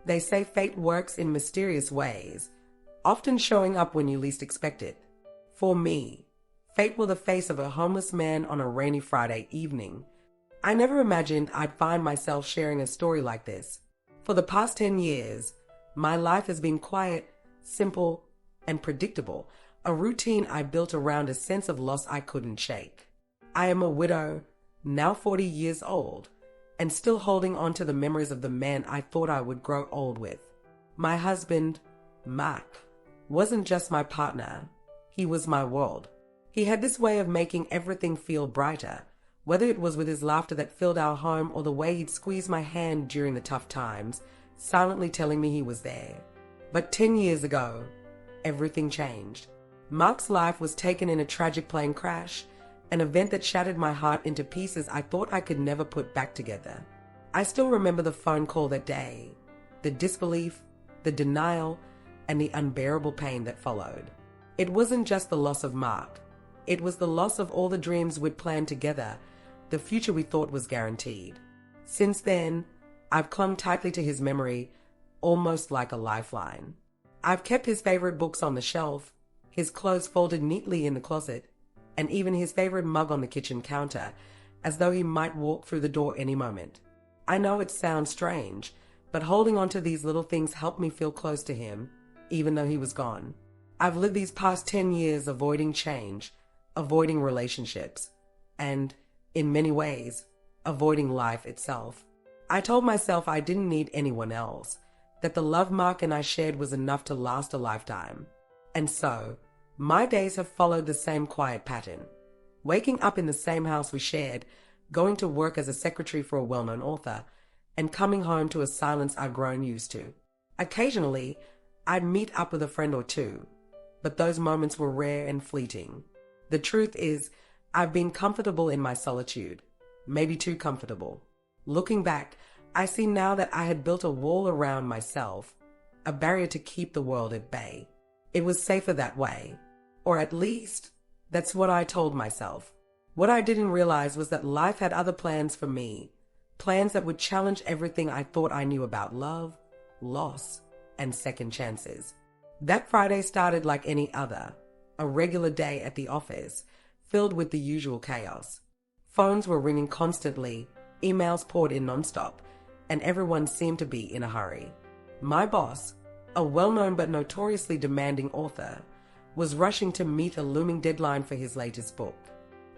They say fate works in mysterious ways, often showing up when you least expect it. For me, fate wore the face of a homeless man on a rainy Friday evening. I never imagined I'd find myself sharing a story like this. For the past 10 years, my life has been quiet, simple, and predictable, a routine I built around a sense of loss I couldn't shake. I am a widow, now 40 years old, and still holding on to the memories of the man I thought I would grow old with. My husband, Mark, wasn't just my partner, he was my world. He had this way of making everything feel brighter, whether it was with his laughter that filled our home or the way he'd squeeze my hand during the tough times, silently telling me he was there. But 10 years ago, everything changed. Mark's life was taken in a tragic plane crash, an event that shattered my heart into pieces I thought I could never put back together. I still remember the phone call that day, the disbelief, the denial, and the unbearable pain that followed. It wasn't just the loss of Mark. It was the loss of all the dreams we'd planned together, the future we thought was guaranteed. Since then, I've clung tightly to his memory, almost like a lifeline. I've kept his favorite books on the shelf, his clothes folded neatly in the closet, and even his favorite mug on the kitchen counter, as though he might walk through the door any moment. I know it sounds strange, but holding on to these little things helped me feel close to him, even though he was gone. I've lived these past 10 years avoiding change, avoiding relationships, and, in many ways, avoiding life itself. I told myself I didn't need anyone else, that the love Mark and I shared was enough to last a lifetime. And so, my days have followed the same quiet pattern. Waking up in the same house we shared, going to work as a secretary for a well-known author, and coming home to a silence I'd grown used to. Occasionally, I'd meet up with a friend or two, but those moments were rare and fleeting. The truth is, I've been comfortable in my solitude, maybe too comfortable. Looking back, I see now that I had built a wall around myself, a barrier to keep the world at bay. It was safer that way, or at least, that's what I told myself. What I didn't realize was that life had other plans for me, plans that would challenge everything I thought I knew about love, loss, and second chances. That Friday started like any other, a regular day at the office, filled with the usual chaos. Phones were ringing constantly, emails poured in nonstop, and everyone seemed to be in a hurry. My boss, a well-known but notoriously demanding author, was rushing to meet a looming deadline for his latest book.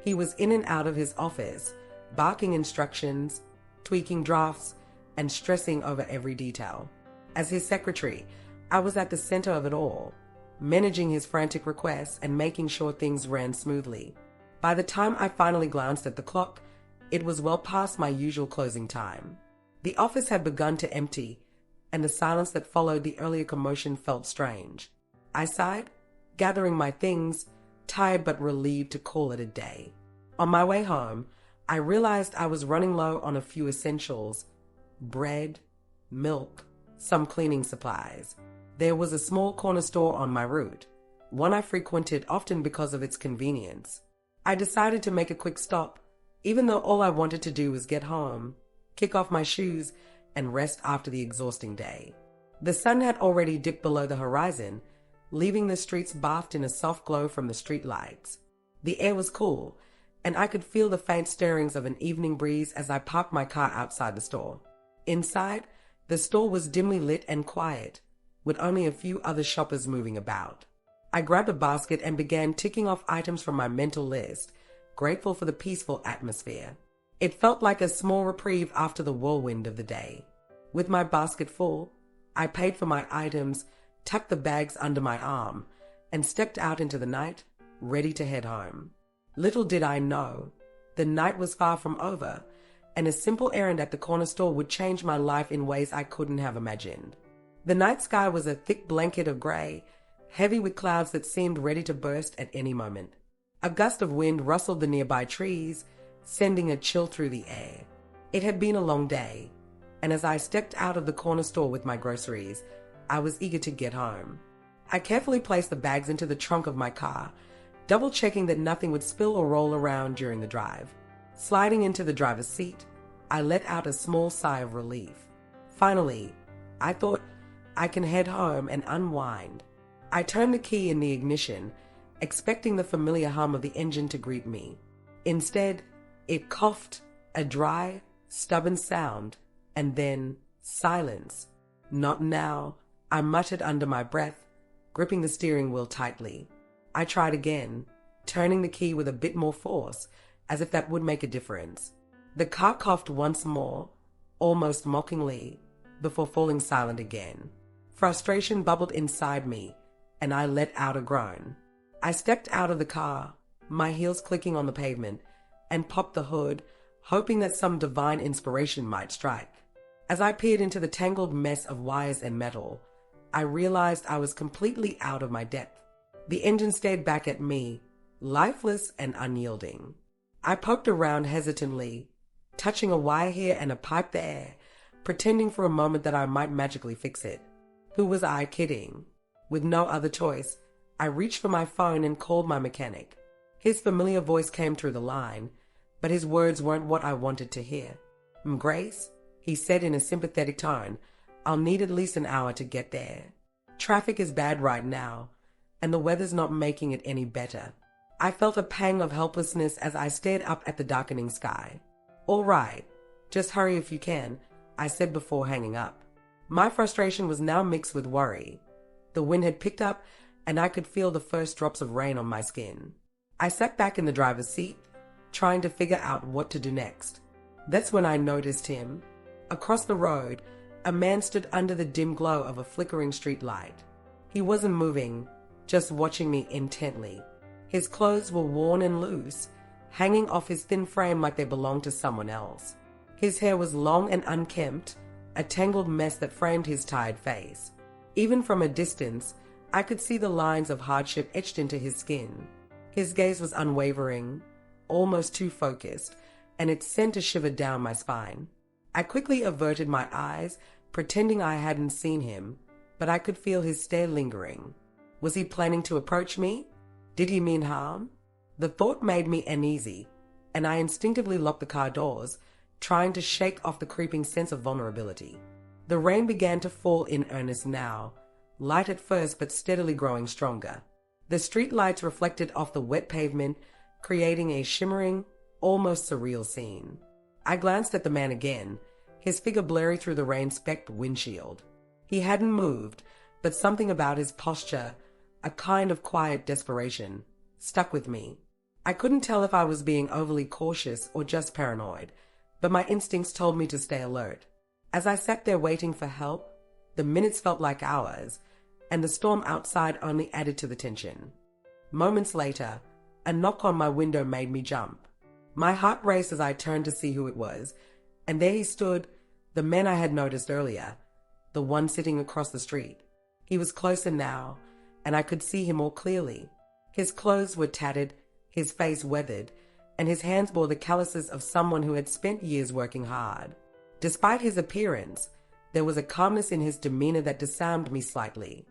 He was in and out of his office, barking instructions, tweaking drafts, and stressing over every detail. As his secretary, I was at the center of it all, managing his frantic requests and making sure things ran smoothly. By the time I finally glanced at the clock, it was well past my usual closing time. The office had begun to empty, and the silence that followed the earlier commotion felt strange. I sighed, gathering my things, tired but relieved to call it a day. On my way home, I realized I was running low on a few essentials: bread, milk, some cleaning supplies. There was a small corner store on my route, one I frequented often because of its convenience. I decided to make a quick stop, even though all I wanted to do was get home, kick off my shoes, and rest after the exhausting day. The sun had already dipped below the horizon, leaving the streets bathed in a soft glow from the street lights. The air was cool, and I could feel the faint stirrings of an evening breeze as I parked my car outside the store. Inside, the store was dimly lit and quiet, with only a few other shoppers moving about. I grabbed a basket and began ticking off items from my mental list, grateful for the peaceful atmosphere. It felt like a small reprieve after the whirlwind of the day. With my basket full, I paid for my items, tucked the bags under my arm, and stepped out into the night, ready to head home. Little did I know, the night was far from over, and a simple errand at the corner store would change my life in ways I couldn't have imagined. The night sky was a thick blanket of gray, heavy with clouds that seemed ready to burst at any moment. A gust of wind rustled the nearby trees, sending a chill through the air. It had been a long day, and as I stepped out of the corner store with my groceries, I was eager to get home. I carefully placed the bags into the trunk of my car, double-checking that nothing would spill or roll around during the drive. Sliding into the driver's seat, I let out a small sigh of relief. Finally, I thought I can head home and unwind. I turned the key in the ignition, expecting the familiar hum of the engine to greet me. Instead, it coughed, a dry, stubborn sound, and then silence. Not now, I muttered under my breath, gripping the steering wheel tightly. I tried again, turning the key with a bit more force, as if that would make a difference. The car coughed once more, almost mockingly, before falling silent again. Frustration bubbled inside me, and I let out a groan. I stepped out of the car, my heels clicking on the pavement, and popped the hood, hoping that some divine inspiration might strike. As I peered into the tangled mess of wires and metal, I realized I was completely out of my depth. The engine stared back at me, lifeless and unyielding. I poked around hesitantly, touching a wire here and a pipe there, pretending for a moment that I might magically fix it. Who was I kidding? With no other choice, I reached for my phone and called my mechanic. His familiar voice came through the line, but his words weren't what I wanted to hear. "Grace," he said in a sympathetic tone, "I'll need at least an hour to get there. Traffic is bad right now, and the weather's not making it any better." I felt a pang of helplessness as I stared up at the darkening sky. "All right, just hurry if you can," I said before hanging up. My frustration was now mixed with worry. The wind had picked up, and I could feel the first drops of rain on my skin. I sat back in the driver's seat, trying to figure out what to do next. That's when I noticed him. Across the road, a man stood under the dim glow of a flickering street light. He wasn't moving, just watching me intently. His clothes were worn and loose, hanging off his thin frame like they belonged to someone else. His hair was long and unkempt, a tangled mess that framed his tired face. Even from a distance, I could see the lines of hardship etched into his skin. His gaze was unwavering, almost too focused, and it sent a shiver down my spine. I quickly averted my eyes, pretending I hadn't seen him, but I could feel his stare lingering. Was he planning to approach me? Did he mean harm? The thought made me uneasy, and I instinctively locked the car doors, trying to shake off the creeping sense of vulnerability. The rain began to fall in earnest now, light at first but steadily growing stronger. The street lights reflected off the wet pavement, creating a shimmering, almost surreal scene. I glanced at the man again, his figure blurry through the rain-specked windshield. He hadn't moved, but something about his posture, a kind of quiet desperation, stuck with me. I couldn't tell if I was being overly cautious or just paranoid, but my instincts told me to stay alert. As I sat there waiting for help, the minutes felt like hours, and the storm outside only added to the tension. Moments later, a knock on my window made me jump. My heart raced as I turned to see who it was, and there he stood, the man I had noticed earlier, the one sitting across the street. He was closer now, and I could see him more clearly. His clothes were tattered, his face weathered, and his hands bore the calluses of someone who had spent years working hard. Despite his appearance, there was a calmness in his demeanor that disarmed me slightly.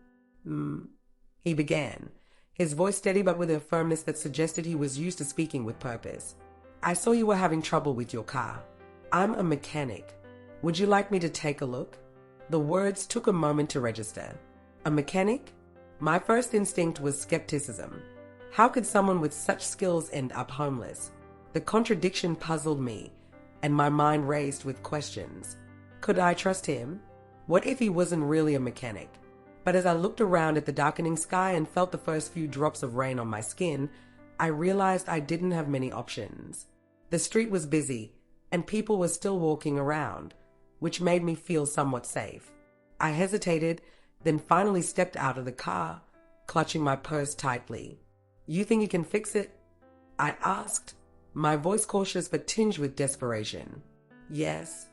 He began, his voice steady but with a firmness that suggested he was used to speaking with purpose. "I saw you were having trouble with your car. I'm a mechanic. Would you like me to take a look?" The words took a moment to register. A mechanic? My first instinct was skepticism. How could someone with such skills end up homeless? The contradiction puzzled me, and my mind raced with questions. Could I trust him? What if he wasn't really a mechanic? But as I looked around at the darkening sky and felt the first few drops of rain on my skin, I realized I didn't have many options. The street was busy, and people were still walking around, which made me feel somewhat safe. I hesitated, then finally stepped out of the car, clutching my purse tightly. "You think you can fix it?" I asked, my voice cautious but tinged with desperation. "Yes,"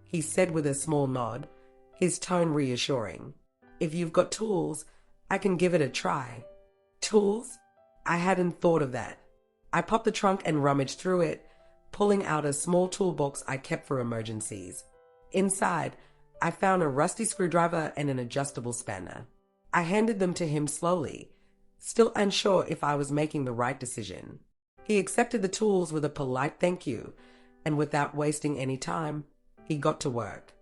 he said with a small nod, his tone reassuring. "If you've got tools, I can give it a try." Tools? I hadn't thought of that. I popped the trunk and rummaged through it, pulling out a small toolbox I kept for emergencies. Inside, I found a rusty screwdriver and an adjustable spanner. I handed them to him slowly, still unsure if I was making the right decision. He accepted the tools with a polite thank you, and without wasting any time, he got to work.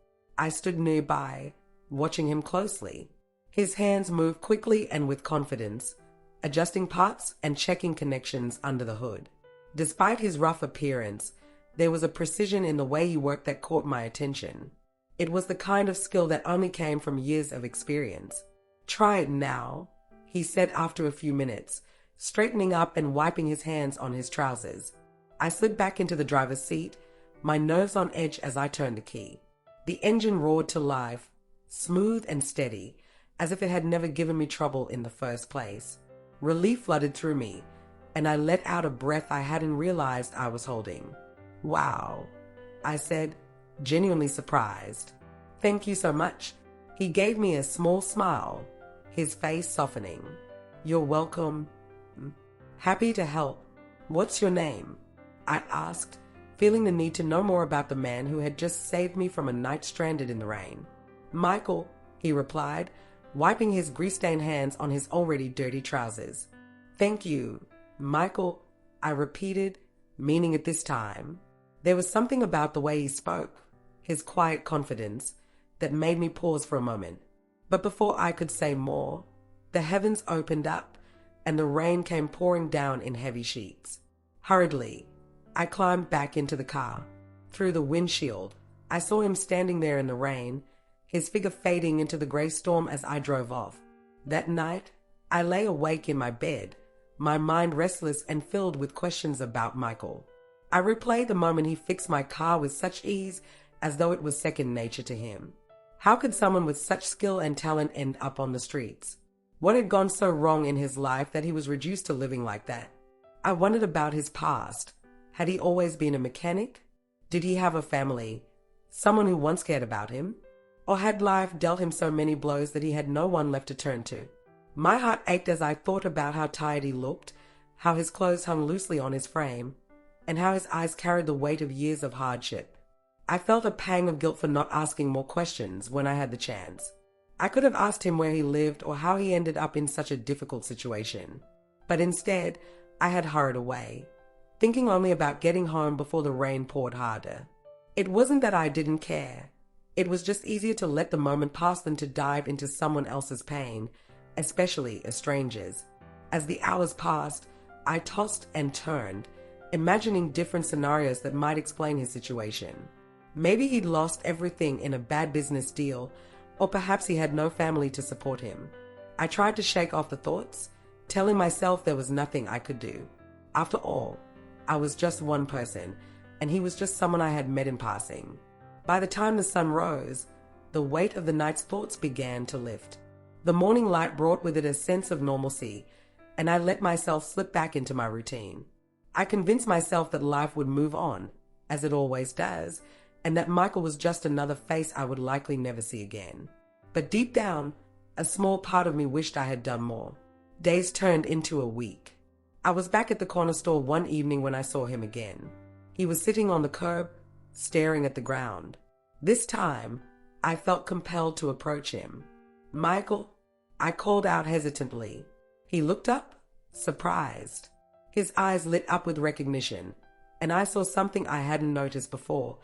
I stood nearby, watching him closely. His hands moved quickly and with confidence, adjusting parts and checking connections under the hood. Despite his rough appearance, there was a precision in the way he worked that caught my attention. It was the kind of skill that only came from years of experience. "Try it now," he said after a few minutes, straightening up and wiping his hands on his trousers. I slid back into the driver's seat, my nerves on edge as I turned the key. The engine roared to life, smooth and steady, as if it had never given me trouble in the first place. Relief flooded through me, and I let out a breath I hadn't realized I was holding. "Wow," I said, genuinely surprised. "Thank you so much." He gave me a small smile, his face softening. "You're welcome." "Happy to help. What's your name?" I asked, feeling the need to know more about the man who had just saved me from a night stranded in the rain. "Michael," he replied, wiping his grease-stained hands on his already dirty trousers. "Thank you, Michael," I repeated, meaning it this time. There was something about the way he spoke, his quiet confidence, that made me pause for a moment. But before I could say more, the heavens opened up and the rain came pouring down in heavy sheets. Hurriedly, I climbed back into the car. Through the windshield, I saw him standing there in the rain, his figure fading into the gray storm as I drove off. That night, I lay awake in my bed, my mind restless and filled with questions about Michael. I replayed the moment he fixed my car with such ease, as though it was second nature to him. How could someone with such skill and talent end up on the streets? What had gone so wrong in his life that he was reduced to living like that? I wondered about his past. Had he always been a mechanic? Did he have a family? Someone who once cared about him? Or had life dealt him so many blows that he had no one left to turn to? My heart ached as I thought about how tired he looked, how his clothes hung loosely on his frame, and how his eyes carried the weight of years of hardship. I felt a pang of guilt for not asking more questions when I had the chance. I could have asked him where he lived or how he ended up in such a difficult situation. But instead, I had hurried away, thinking only about getting home before the rain poured harder. It wasn't that I didn't care. It was just easier to let the moment pass than to dive into someone else's pain, especially a stranger's. As the hours passed, I tossed and turned, imagining different scenarios that might explain his situation. Maybe he'd lost everything in a bad business deal, or perhaps he had no family to support him. I tried to shake off the thoughts, telling myself there was nothing I could do. After all, I was just one person, and he was just someone I had met in passing. By the time the sun rose, the weight of the night's thoughts began to lift. The morning light brought with it a sense of normalcy, and I let myself slip back into my routine. I convinced myself that life would move on, as it always does, and that Michael was just another face I would likely never see again. But deep down, a small part of me wished I had done more. Days turned into a week. I was back at the corner store one evening when I saw him again. He was sitting on the curb, staring at the ground. This time, I felt compelled to approach him. "Michael," I called out hesitantly. He looked up, surprised. His eyes lit up with recognition, and I saw something I hadn't noticed before,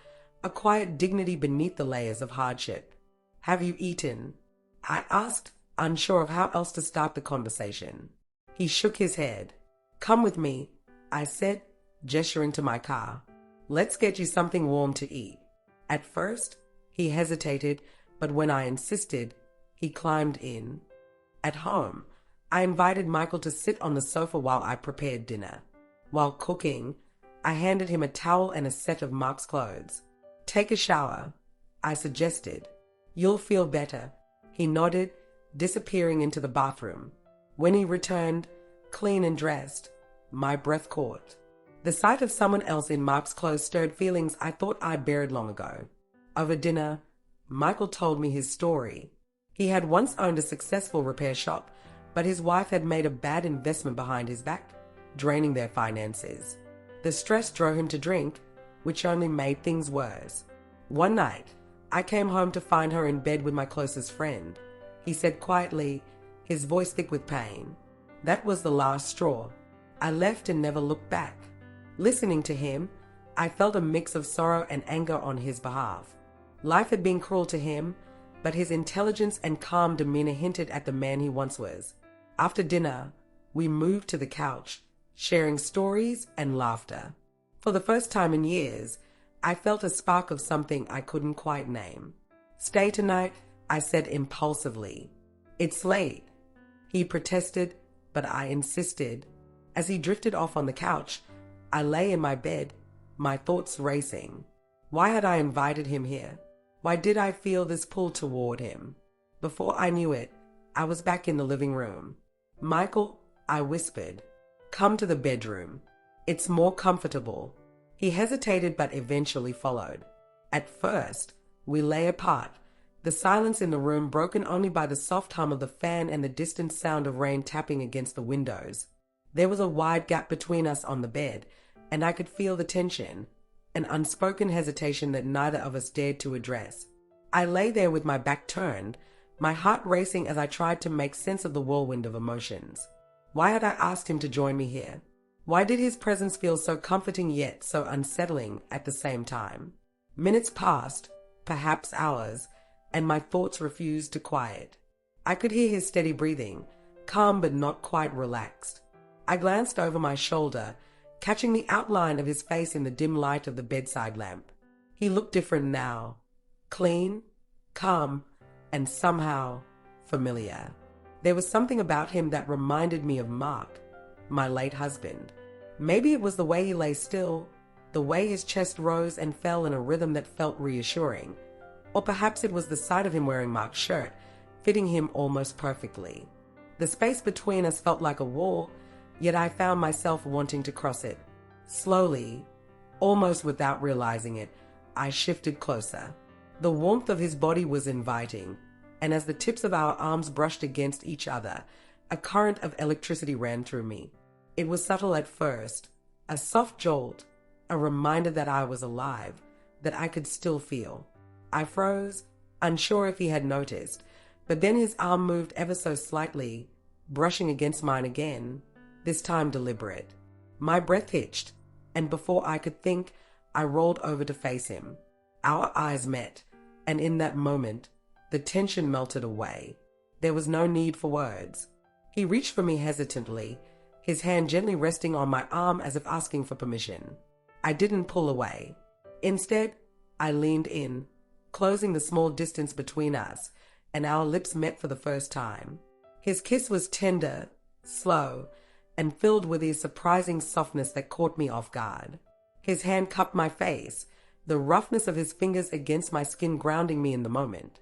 a quiet dignity beneath the layers of hardship. "Have you eaten?" I asked, unsure of how else to start the conversation. He shook his head. "Come with me," I said, gesturing to my car. "Let's get you something warm to eat." At first, he hesitated, but when I insisted, he climbed in. At home, I invited Michael to sit on the sofa while I prepared dinner. While cooking, I handed him a towel and a set of Mark's clothes. "Take a shower," I suggested. "You'll feel better." He nodded, disappearing into the bathroom. When he returned, clean and dressed, my breath caught. The sight of someone else in Mark's clothes stirred feelings I thought I'd buried long ago. Over dinner, Michael told me his story. He had once owned a successful repair shop, but his wife had made a bad investment behind his back, draining their finances. The stress drove him to drink, which only made things worse. One night, I came home to find her in bed with my closest friend. He said quietly, his voice thick with pain. That was the last straw. I left and never looked back. Listening to him, I felt a mix of sorrow and anger on his behalf. Life had been cruel to him, but his intelligence and calm demeanor hinted at the man he once was. After dinner, we moved to the couch, sharing stories and laughter. For the first time in years, I felt a spark of something I couldn't quite name. "Stay tonight," I said impulsively. "It's late." He protested, but I insisted. As he drifted off on the couch, I lay in my bed, my thoughts racing. Why had I invited him here? Why did I feel this pull toward him? Before I knew it, I was back in the living room. "Michael," I whispered, "come to the bedroom. It's more comfortable." He hesitated but eventually followed. At first, we lay apart, the silence in the room broken only by the soft hum of the fan and the distant sound of rain tapping against the windows. There was a wide gap between us on the bed, and I could feel the tension, an unspoken hesitation that neither of us dared to address. I lay there with my back turned, my heart racing as I tried to make sense of the whirlwind of emotions. Why had I asked him to join me here? Why did his presence feel so comforting yet so unsettling at the same time? Minutes passed, perhaps hours, and my thoughts refused to quiet. I could hear his steady breathing, calm but not quite relaxed. I glanced over my shoulder, catching the outline of his face in the dim light of the bedside lamp. He looked different now, clean, calm, and somehow familiar. There was something about him that reminded me of Mark, my late husband. Maybe it was the way he lay still, the way his chest rose and fell in a rhythm that felt reassuring. Or perhaps it was the sight of him wearing Mark's shirt, fitting him almost perfectly. The space between us felt like a wall, yet I found myself wanting to cross it. Slowly, almost without realizing it, I shifted closer. The warmth of his body was inviting, and as the tips of our arms brushed against each other, a current of electricity ran through me. It was subtle at first, a soft jolt, a reminder that I was alive, that I could still feel. I froze, unsure if he had noticed, but then his arm moved ever so slightly, brushing against mine again, this time deliberate. My breath hitched, and before I could think, I rolled over to face him. Our eyes met, and in that moment, the tension melted away. There was no need for words. He reached for me hesitantly, his hand gently resting on my arm as if asking for permission. I didn't pull away. Instead, I leaned in, closing the small distance between us, and our lips met for the first time. His kiss was tender, slow, and filled with a surprising softness that caught me off guard. His hand cupped my face, the roughness of his fingers against my skin grounding me in the moment.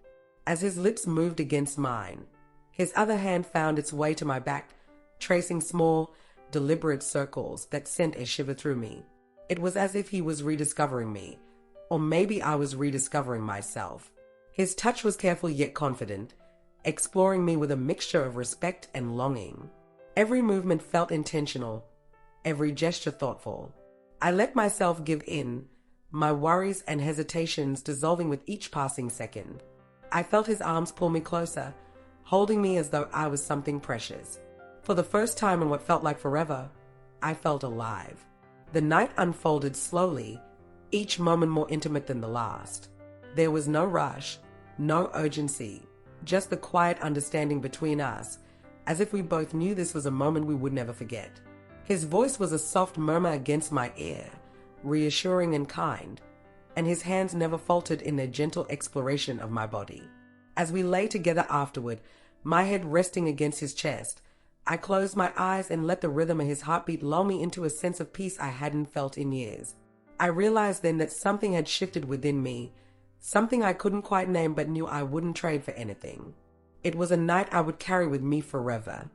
As his lips moved against mine, his other hand found its way to my back, tracing small, deliberate circles that sent a shiver through me. It was as if he was rediscovering me, or maybe I was rediscovering myself. His touch was careful yet confident, exploring me with a mixture of respect and longing. Every movement felt intentional, every gesture thoughtful. I let myself give in, my worries and hesitations dissolving with each passing second. I felt his arms pull me closer, holding me as though I was something precious. For the first time in what felt like forever, I felt alive. The night unfolded slowly, each moment more intimate than the last. There was no rush, no urgency, just the quiet understanding between us, as if we both knew this was a moment we would never forget. His voice was a soft murmur against my ear, reassuring and kind, and his hands never faltered in their gentle exploration of my body. As we lay together afterward, my head resting against his chest, I closed my eyes and let the rhythm of his heartbeat lull me into a sense of peace I hadn't felt in years. I realized then that something had shifted within me, something I couldn't quite name but knew I wouldn't trade for anything. It was a night I would carry with me forever.